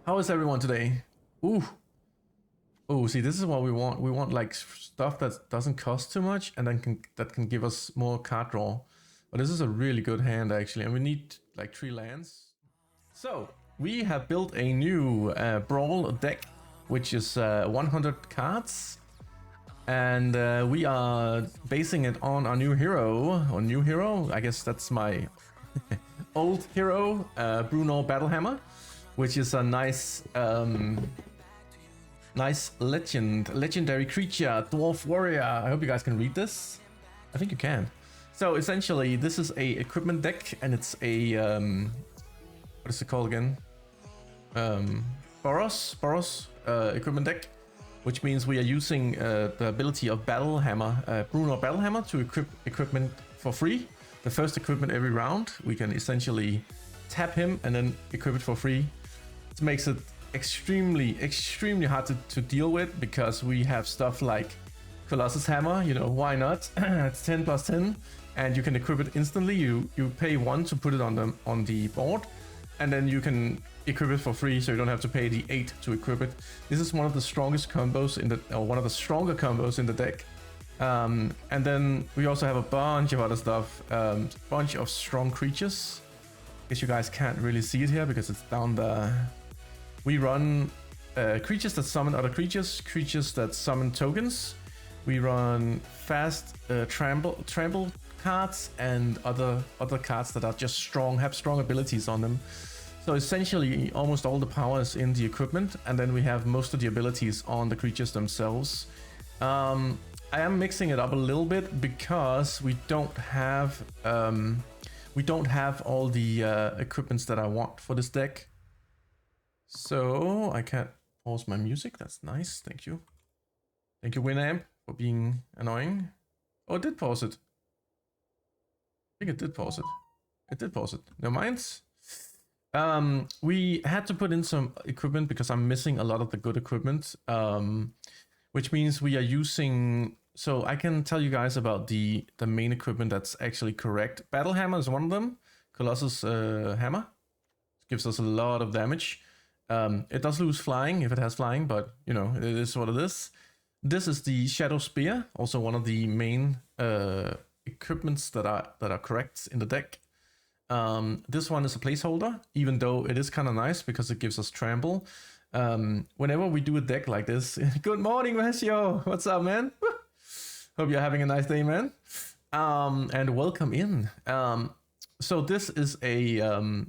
How is everyone today? Ooh. Oh, see, this is what we want. We want like stuff that doesn't cost too much and then that can give us more card draw. But this is a really good hand actually, and we need like 3 lands. So we have built a new Brawl deck, which is 100 cards, and we are basing it on our new hero. Or new hero, I guess that's my old hero, Bruenor Battlehammer, which is a nice legendary creature, dwarf warrior. I hope you guys can read this. I think you can. So essentially, this is a equipment deck, and it's a what is it called again? Boros equipment deck, which means we are using the ability of Battlehammer, Bruenor Battlehammer, to equip equipment for free. The first equipment every round, we can essentially tap him and then equip it for free. It makes it extremely hard to deal with, because we have stuff like Colossus Hammer, you know, why not? It's 10 plus 10, and you can equip it instantly. You pay 1 to put it on the board, and then you can equip it for free, so you don't have to pay the 8 to equip it. This is one of the strongest combos in the, or one of the stronger combos in the deck. And then we also have a bunch of other stuff, bunch of strong creatures. I guess you guys can't really see it here because it's down there. We run creatures that summon other creatures, creatures that summon tokens. We run fast trample cards and other cards that are just strong, have strong abilities on them. So essentially, almost all the power is in the equipment, and then we have most of the abilities on the creatures themselves. I am mixing it up a little bit because we don't have all the equipments that I want for this deck. So I can't pause my music. That's nice. Thank you. Thank you, Winamp, for being annoying. Oh, it did pause it. I think it did pause it. It did pause it. Never mind. We had to put in some equipment because I'm missing a lot of the good equipment. Which means we are using... So I can tell you guys about the main equipment that's actually correct. Battlehammer is one of them. Colossus Hammer. It gives us a lot of damage. It does lose flying if it has flying, but you know, it is what it is. This is the Shadow Spear, also one of the main equipments that are correct in the deck. This one is a placeholder, even though it is kind of nice because it gives us trample. Whenever we do a deck like this, good morning, Masio. What's up, man? Hope you're having a nice day, man. And welcome in. So this is a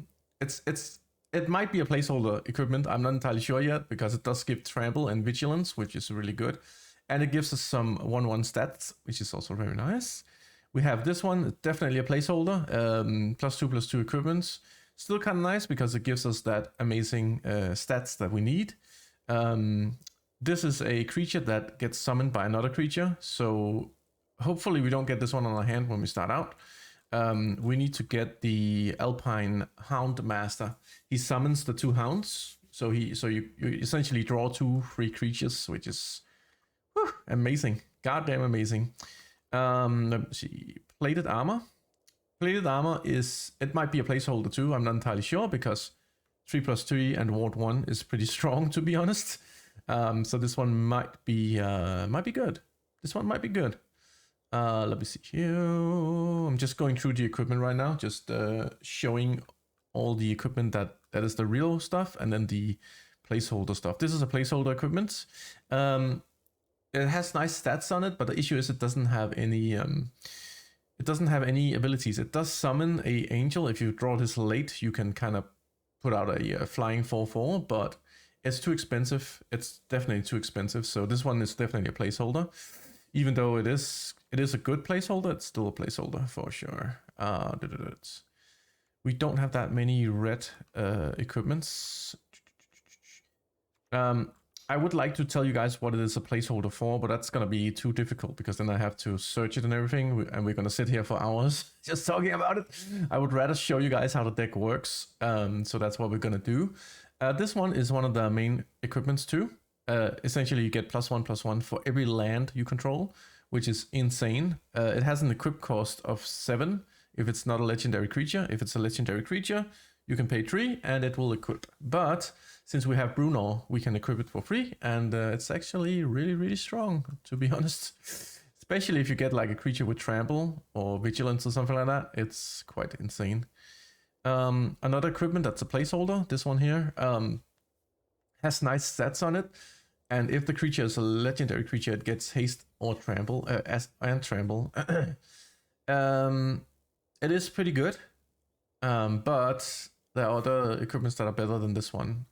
it might be a placeholder equipment. I'm not entirely sure yet, because it does give trample and vigilance, which is really good. And it gives us some 1/1 stats, which is also very nice. We have this one, definitely a placeholder, +2/+2 equipment. Still kind of nice because it gives us that amazing stats that we need. This is a creature that gets summoned by another creature. So hopefully we don't get this one on our hand when we start out. We need to get the Alpine Hound Master. He summons the 2 hounds. So you essentially draw 2 free creatures, which is amazing. Goddamn amazing. Let me see. Plated armor. Plated armor is, it might be a placeholder too. I'm not entirely sure, because 3/3 and ward 1 is pretty strong, to be honest. So this one might be good. This one might be good. Let me see here. I'm just going through the equipment right now, just showing all the equipment that is the real stuff, and then the placeholder stuff. This is a placeholder equipment. It has nice stats on it, but the issue is it doesn't have any abilities. It does summon a angel. If you draw this late, you can kind of put out a flying 4/4, but it's too expensive. It's definitely too expensive. So this one is definitely a placeholder. Even though it is a good placeholder, it's still a placeholder for sure. We don't have that many red equipments. I would like to tell you guys what it is a placeholder for, but that's going to be too difficult, because then I have to search it and everything, and we're going to sit here for hours just talking about it. I would rather show you guys how the deck works. So that's what we're going to do. This one is one of the main equipments too. Essentially, you get +1/+1 for every land you control, which is insane. It has an equip cost of 7 if it's not a legendary creature. If it's a legendary creature, you can pay 3 and it will equip. But since we have Bruenor, we can equip it for free, and it's actually really, really strong, to be honest. Especially if you get like a creature with trample or vigilance or something like that, it's quite insane. Another equipment that's a placeholder, this one here, has nice stats on it. And if the creature is a legendary creature, it gets haste or trample, and trample. It is pretty good, but there are other equipments that are better than this one.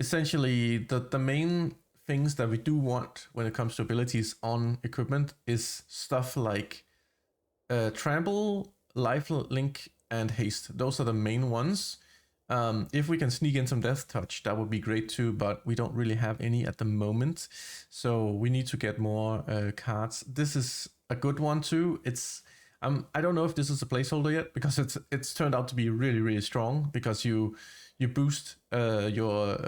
Essentially, the main things that we do want when it comes to abilities on equipment is stuff like trample, lifelink, and haste. Those are the main ones. If we can sneak in some death touch, that would be great too, but we don't really have any at the moment. So we need to get more cards. This is a good one too. It's I don't know if this is a placeholder yet, because it's turned out to be really, really strong, because you boost your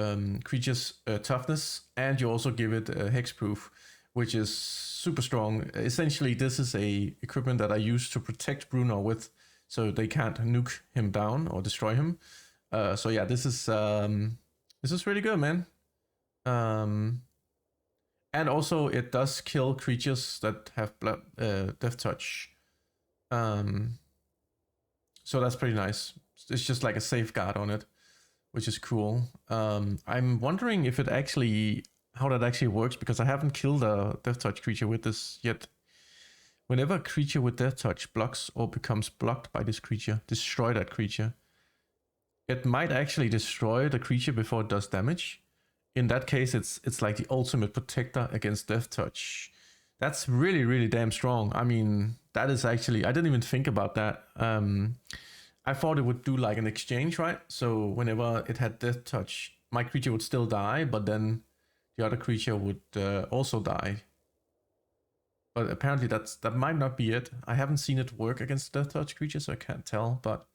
creature's toughness, and you also give it hexproof, which is super strong. Essentially, this is a equipment that I use to protect Bruenor with, so they can't nuke him down or destroy him. So yeah, this is really good, man. And also it does kill creatures that have death touch. So that's pretty nice. It's just like a safeguard on it, which is cool. I'm wondering if how that actually works, because I haven't killed a death touch creature with this yet. Whenever a creature with death touch blocks or becomes blocked by this creature, destroy that creature. It might actually destroy the creature before it does damage. In that case, it's like the ultimate protector against death touch. That's really, really damn strong. I mean, that is actually, I didn't even think about that. I thought it would do like an exchange, right? So whenever it had death touch, my creature would still die, but then the other creature would also die. But apparently that might not be it. I haven't seen it work against death touch creatures, so I can't tell, but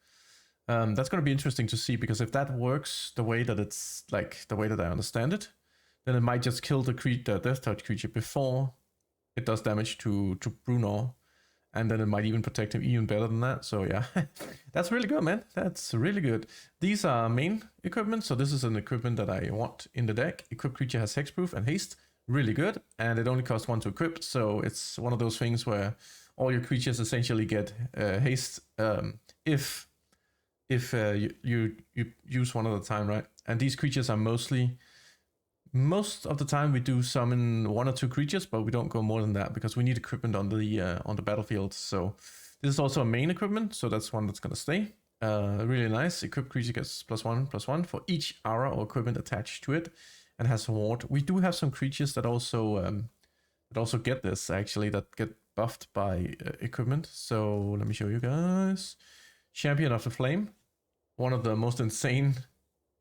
that's going to be interesting to see, because if that works the way that it's like the way that I understand it, then it might just kill the death touch creature before it does damage to Bruenor, and then it might even protect him even better than that. So yeah, that's really good, man. That's really good. These are main equipment, so this is an equipment that I want in the deck. Equipped creature has hexproof and haste, really good, and it only costs 1 to equip, so it's one of those things where all your creatures essentially get haste if you use one at a time, right? And these creatures are most of the time we do summon 1 or 2 creatures, but we don't go more than that, because we need equipment on the battlefield. So this is also a main equipment, so that's one that's gonna stay. Really nice. Equipped creature gets +1/+1 for each aura or equipment attached to it, and has a ward. We do have some creatures that also get this, actually, that get buffed by equipment. So let me show you guys. Champion of the Flame, one of the most insane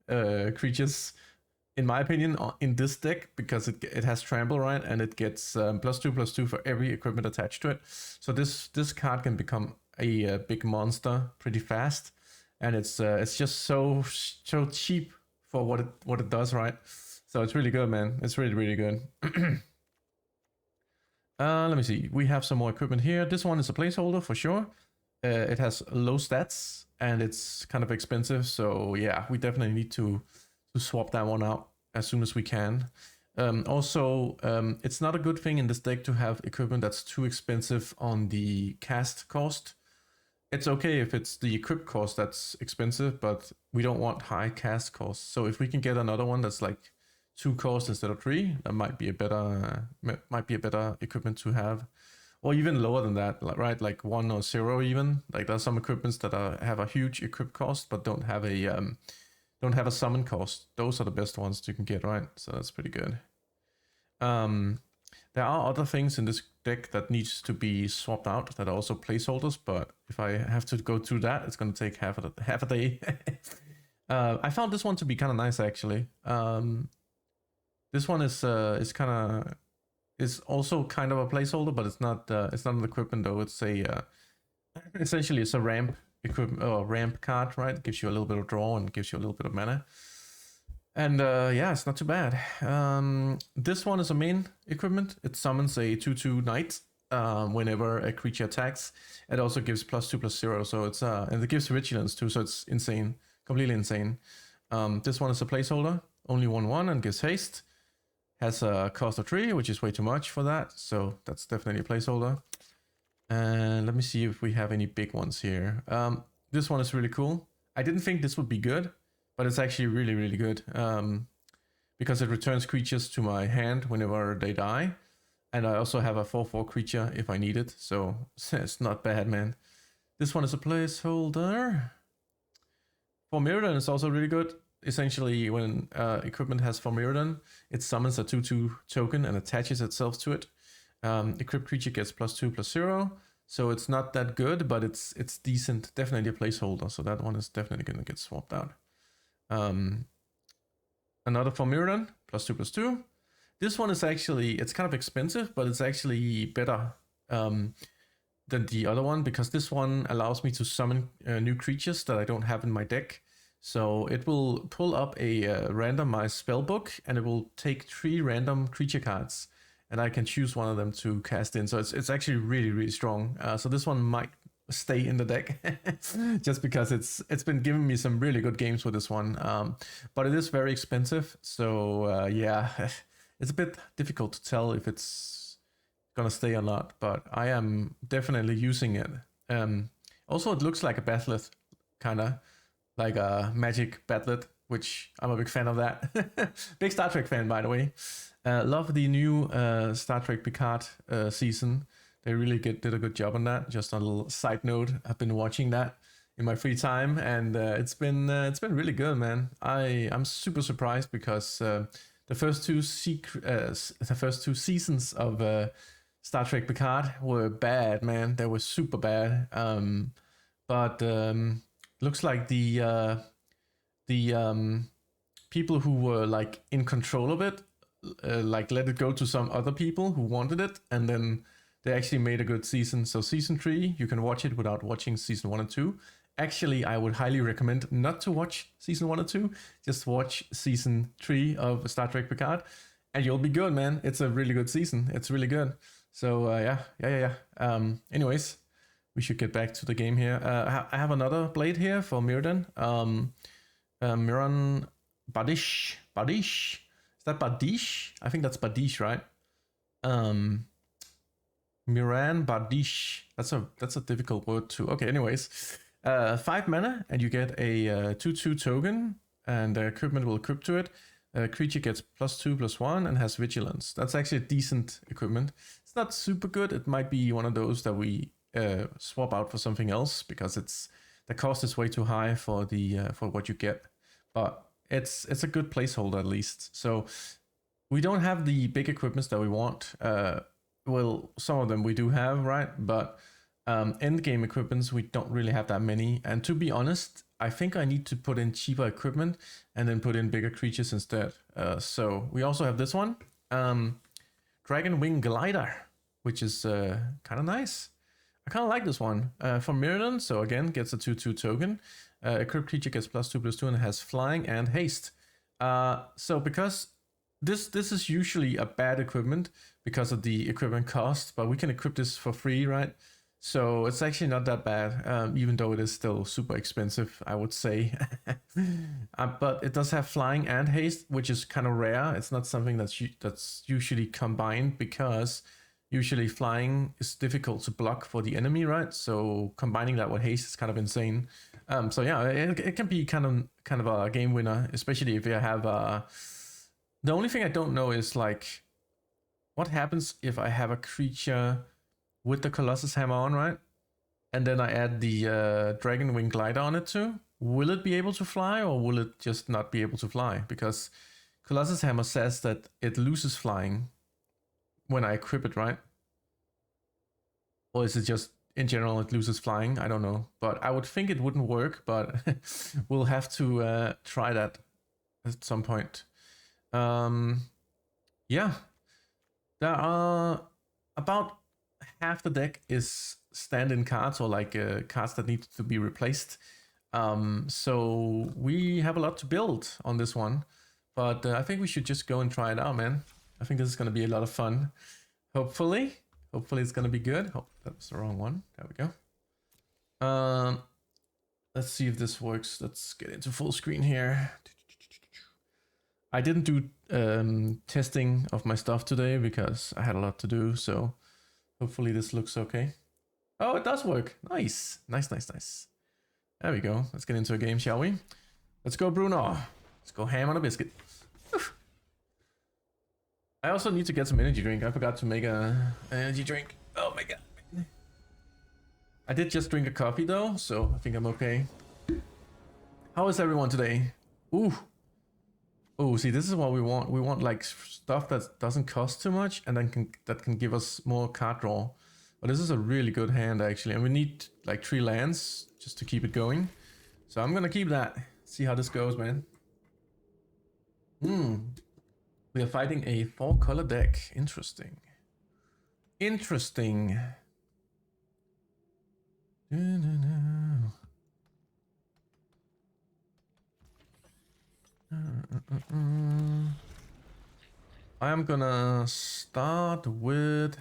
creatures, in my opinion, in this deck, because it has trample, right, and it gets +2/+2 for every equipment attached to it. So this card can become a big monster pretty fast, and it's just so cheap for what it does, right? So it's really good, man. It's really, really good. Let me see. We have some more equipment here. This one is a placeholder for sure. It has low stats and it's kind of expensive, so yeah, we definitely need to swap that one out as soon as we can. Also, it's not a good thing in this deck to have equipment that's too expensive on the cast cost. It's okay if it's the equip cost that's expensive, but we don't want high cast costs. So if we can get another one that's like 2 costs instead of 3, that might be a better equipment to have. Or even lower than that, right? Like 1 or 0 even. Like there's some equipments that have a huge equip cost but don't have a summon cost. Those are the best ones you can get, right? So that's pretty good. There are other things in this deck that needs to be swapped out that are also placeholders, but if I have to go through that, it's going to take half a day. I found this one to be kind of nice, actually. This one is also kind of a placeholder, but it's not an equipment though. It's essentially it's a ramp equipment or ramp card, right? It gives you a little bit of draw and gives you a little bit of mana. And yeah, it's not too bad. This one is a main equipment. It summons a 2/2 knight, whenever a creature attacks. It also gives +2/+0, so it's and it gives vigilance too, so it's insane, completely insane. This one is a placeholder, only 1/1 and gives haste. Has a cost of 3, which is way too much for that, so that's definitely a placeholder. And let me see if we have any big ones here. This one is really cool. I didn't think this would be good, but it's actually really, really good. Because it returns creatures to my hand whenever they die. And I also have a 4/4 creature if I need it, so it's not bad, man. This one is a placeholder. For Mirrodin, it's also really good. Essentially, when equipment has for Mirrodin, it summons a 2/2 token and attaches itself to it. Equipped creature gets +2/+0, so it's not that good, but it's decent. Definitely a placeholder, so that one is definitely gonna get swapped out. Another for Mirrodin, +2/+2. This one is actually, it's kind of expensive, but it's actually better than the other one, because this one allows me to summon new creatures that I don't have in my deck. So it will pull up a randomized spell book, and it will take 3 random creature cards, and I can choose one of them to cast in. So it's actually really, really strong. So this one might stay in the deck just because it's been giving me some really good games with this one. But it is very expensive, so yeah, it's a bit difficult to tell if it's gonna stay or not, but I am definitely using it. Also, it looks like a Battlet, kinda like a Magic Battlet, which I'm a big fan of that. Big Star Trek fan, by the way. Love the new Star Trek Picard season. They really did a good job on that. Just a little side note, I've been watching that in my free time, and it's been really good, man. I'm super surprised because the first two seasons of Star Trek Picard were bad, man. They were super bad. But looks like the people who were like in control of it, like let it go to some other people who wanted it, and then they actually made a good season. So season 3, you can watch it without watching season 1 and 2. Actually, I would highly recommend not to watch season 1 and 2. Just watch season 3 of Star Trek Picard, and you'll be good, man. It's a really good season. It's really good. So yeah. Anyways, we should get back to the game here. I have another blade here for Mirrodin. Miran Badish. Is that Badish? I think that's Badish, right? Miran Badish. That's a difficult word too. Okay, anyways. 5 mana, and you get a 2/2 token, and the equipment will equip to it. Creature gets +2/+1 and has vigilance. That's actually a decent equipment. It's not super good. It might be one of those that we swap out for something else, because the cost is way too high for the for what you get. But it's a good placeholder at least. So we don't have the big equipments that we want. Well, some of them we do have, right? But end game equipments, we don't really have that many. And to be honest, I think I need to put in cheaper equipment and then put in bigger creatures instead. So we also have this one, Dragon Wing Glider, which is kind of nice. I kind of like this one. From Mirrodin, so again, gets a 2/2 token. Equipped creature gets +2/+2 and has flying and haste. So because this is usually a bad equipment because of the equipment cost, but we can equip this for free, right? So it's actually not that bad, even though it is still super expensive, I would say. But it does have flying and haste, which is kind of rare. It's not something that's usually combined, because usually flying is difficult to block for the enemy, right? So combining that with haste is kind of insane. So yeah, it can be kind of a game winner, especially if you have the only thing I don't know is like, what happens if I have a creature with the Colossus Hammer on, right? And then I add the Dragon Wing Glider on it too. Will it be able to fly, or will it just not be able to fly? Because Colossus Hammer says that it loses flying when I equip it, right? Or is it just in general it loses flying? I don't know. But I would think it wouldn't work, but we'll have to try that at some point. Yeah. There are about half the deck is stand-in cards, or like cards that need to be replaced. So we have a lot to build on this one, but I think we should just go and try it out, man. I think this is going to be a lot of fun, hopefully. Hopefully it's gonna be good. Oh, that was the wrong one. There we go. Let's see if this works. Let's get into full screen here. I didn't do testing of my stuff today because I had a lot to do, so hopefully this looks okay. Oh, it does work. Nice. Nice, nice, nice. There we go. Let's get into a game, shall we? Let's go, Bruenor. Let's go ham on a biscuit. I also need to get some energy drink. I forgot to make an energy drink. Oh my god. I did just drink a coffee though, so I think I'm okay. How is everyone today? Ooh. Oh, see, this is what we want. We want like stuff that doesn't cost too much and then that can give us more card draw. But this is a really good hand actually, and we need like 3 lands just to keep it going. So I'm gonna keep that. See how this goes, man. We are fighting a 4-color deck. Interesting. Interesting. I am gonna start with...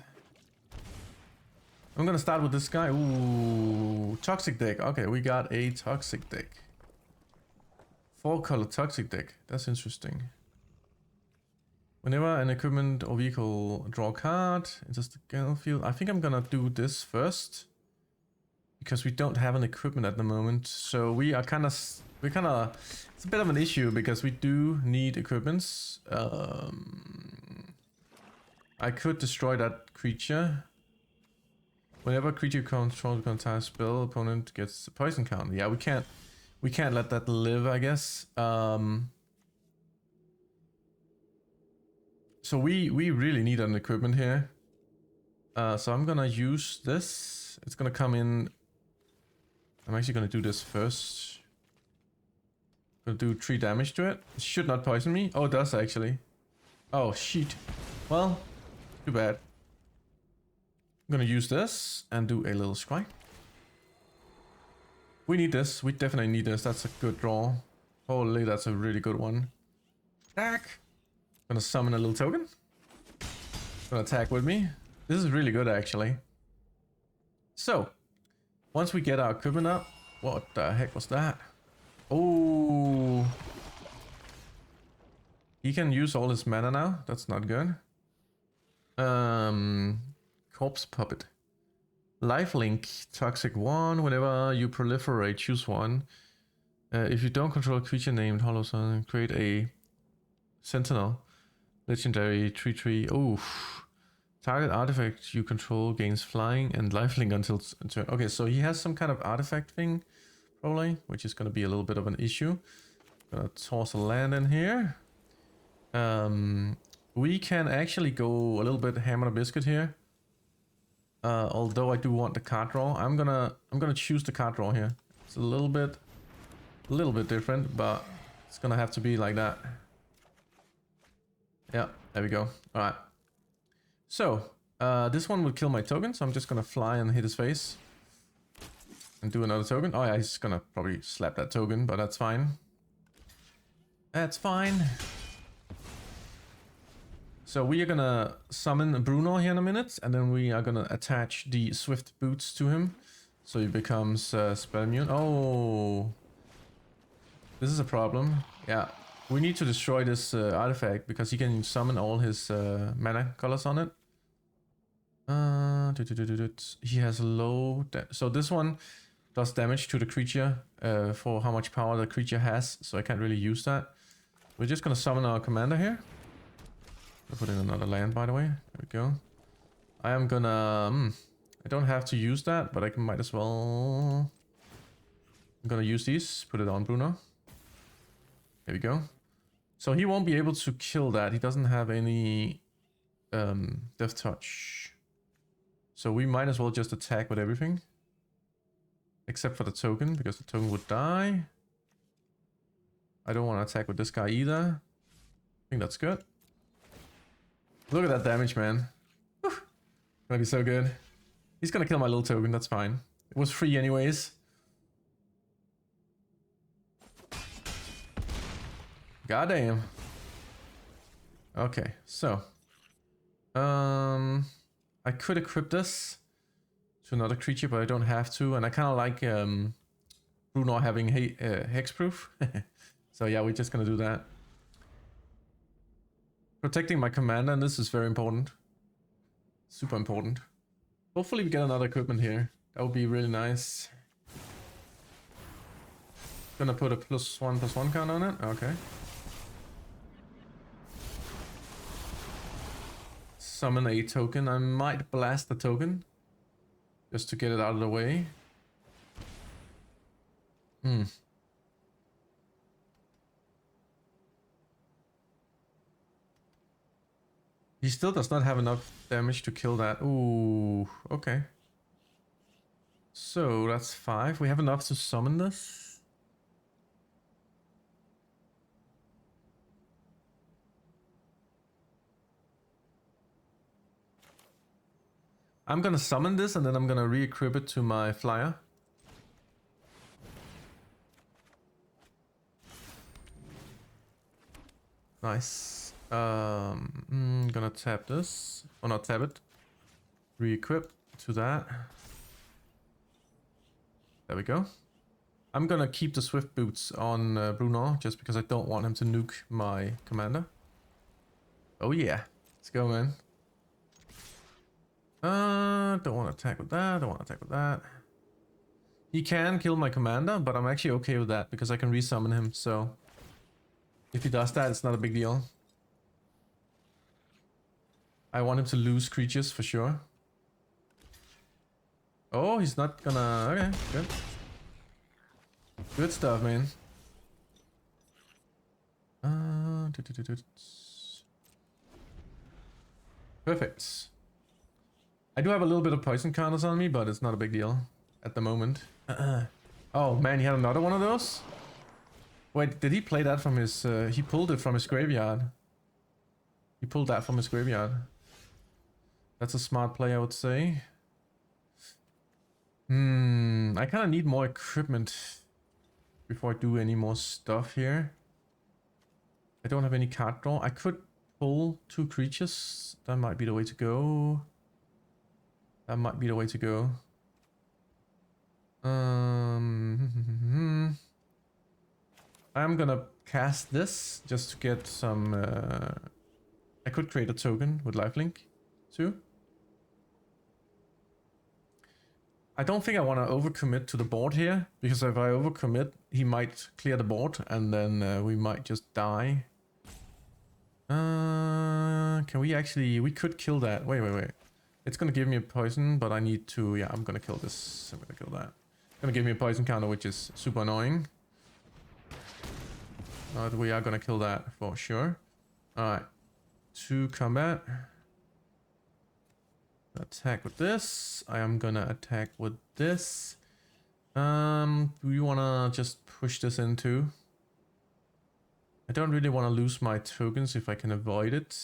I'm gonna start with this guy. Ooh, toxic deck. Okay, we got a toxic deck. 4-color toxic deck. That's interesting. Whenever an equipment or vehicle draw a card, enters the battlefield. I think I'm gonna do this first because we don't have an equipment at the moment. So we're kind of, it's a bit of an issue because we do need equipments. I could destroy that creature. Whenever a creature controls the entire spell, opponent gets a poison counter. Yeah, we can't let that live, I guess. So we really need an equipment here. So I'm gonna use this. It's gonna come in. I'm actually gonna do this first. Gonna do 3 damage to it. It should not poison me. Oh, it does actually. Oh shit. Well, too bad. I'm gonna use this and do a little scry. We need this. We definitely need this. That's a good draw. Holy, that's a really good one. Attack. Gonna summon a little token. Gonna attack with me. This is really good actually. So, once we get our equipment up, what the heck was that? Oh, he can use all his mana now. That's not good. Corpse Puppet. Lifelink, Toxic 1. Whenever you proliferate, choose one. If you don't control a creature named Hollow Sun, create a Sentinel. Legendary 3/3. Oof. Target artifact you control gains flying and lifelink until turn. Okay, so he has some kind of artifact thing, probably, which is going to be a little bit of an issue. Gonna toss a land in here. We can actually go a little bit ham on a biscuit here. Although I do want the card draw, I'm gonna choose the card draw here. It's a little bit different, but it's gonna have to be like that. Yeah, there we go. All right. So this one will kill my token, so I'm just gonna fly and hit his face and do another token. Oh yeah, he's gonna probably slap that token, but that's fine. That's fine. So we are gonna summon Bruenor here in a minute, and then we are gonna attach the Swift Boots to him, so he becomes spell immune. Oh, this is a problem. Yeah, we need to destroy this artifact because he can summon all his mana colors on it. He has low. So this one does damage to the creature for how much power the creature has. So I can't really use that. We're just gonna summon our commander here. I'll put in another land, by the way. There we go. I am gonna... I don't have to use that, but I might as well... I'm gonna use these. Put it on Bruno. There we go. So he won't be able to kill that. He doesn't have any death touch. So we might as well just attack with everything. Except for the token, because the token would die. I don't want to attack with this guy either. I think that's good. Look at that damage, man. Whew. Gonna be so good. He's gonna kill my little token, that's fine. It was free anyways. Goddamn. Okay, so. I could equip this to another creature, but I don't have to. And I kind of like Bruenor having hexproof. So yeah, we're just gonna do that. Protecting my commander, and this is very important. Super important. Hopefully we get another equipment here. That would be really nice. Gonna put a +1/+1 count on it. Okay. Summon a token. I might blast the token just to get it out of the way. He still does not have enough damage to kill that. Ooh, okay. So that's 5. We have enough to summon this. I'm gonna summon this and then I'm gonna re-equip it to my flyer. Nice. Gonna tap this. Or not tap it. Re-equip to that. There we go. I'm gonna keep the Swift Boots on Bruenor just because I don't want him to nuke my commander. Oh yeah. Let's go, man. Don't want to attack with that. Don't want to attack with that. He can kill my commander, but I'm actually okay with that because I can resummon him, so if he does that, it's not a big deal. I want him to lose creatures for sure. Oh, he's not gonna... Okay, good. Good stuff, man. Perfect. I do have a little bit of poison counters on me, but it's not a big deal at the moment. Oh man, he had another one of those? Wait, did he play that from his... he pulled it from his graveyard. He pulled that from his graveyard. That's a smart play, I would say. I kind of need more equipment before I do any more stuff here. I don't have any card draw. I could pull 2 creatures. That might be the way to go. That might be the way to go. I'm gonna cast this just to get some... I could create a token with lifelink too. I don't think I want to overcommit to the board here, because if I overcommit, he might clear the board and then we might just die. Can we actually... We could kill that. Wait. It's gonna give me a poison, but I need to... Yeah, I'm gonna kill this. I'm gonna kill that. It's gonna give me a poison counter, which is super annoying. But we are gonna kill that for sure. Alright. 2 combat. Attack with this. I am gonna attack with this. Do we wanna just push this into? I don't really want to lose my tokens if I can avoid it.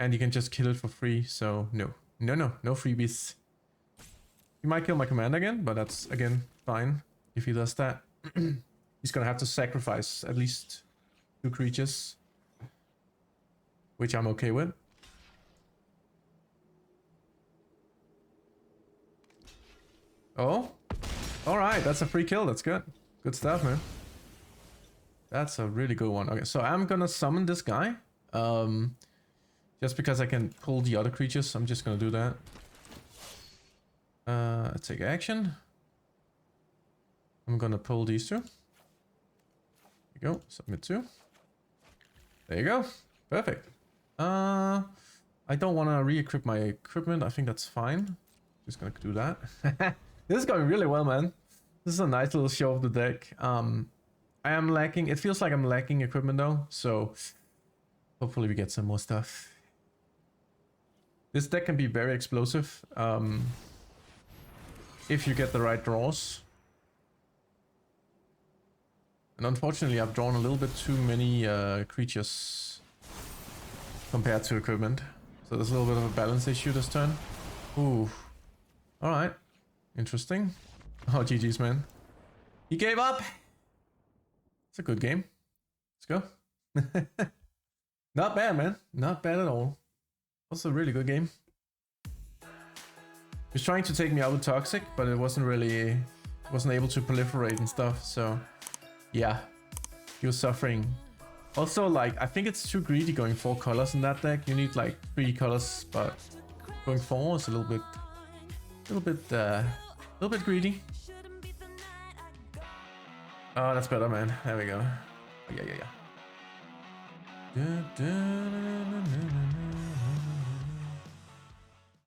And you can just kill it for free, so no freebies. He might kill my command again, but that's again fine if he does that. He's gonna have to sacrifice at least 2 creatures, which I'm okay with. Oh, all right, that's a free kill. That's good. Good stuff, man. That's a really good one. Okay, so I'm gonna summon this guy. Just because I can pull the other creatures, I'm just gonna do that. Take action. I'm gonna pull these 2. There you go. Submit 2. There you go. Perfect. I don't want to re-equip my equipment. I think that's fine. Just gonna do that. This is going really well, man. This is a nice little show of the deck. I am lacking... It feels like I'm lacking equipment though, so hopefully we get some more stuff. This deck can be very explosive if you get the right draws. And unfortunately, I've drawn a little bit too many creatures compared to equipment. So there's a little bit of a balance issue this turn. Ooh. Alright. Interesting. Oh, GG's, man. He gave up! It's a good game. Let's go. Not bad, man. Not bad at all. Also a really good game. He was trying to take me out with Toxic, but it wasn't able to proliferate and stuff, so yeah, he was suffering. Also, like, I think it's too greedy going 4 colors in that deck. You need like 3 colors, but going 4 is a little bit greedy. Oh, that's better, man. There we go. Oh, yeah.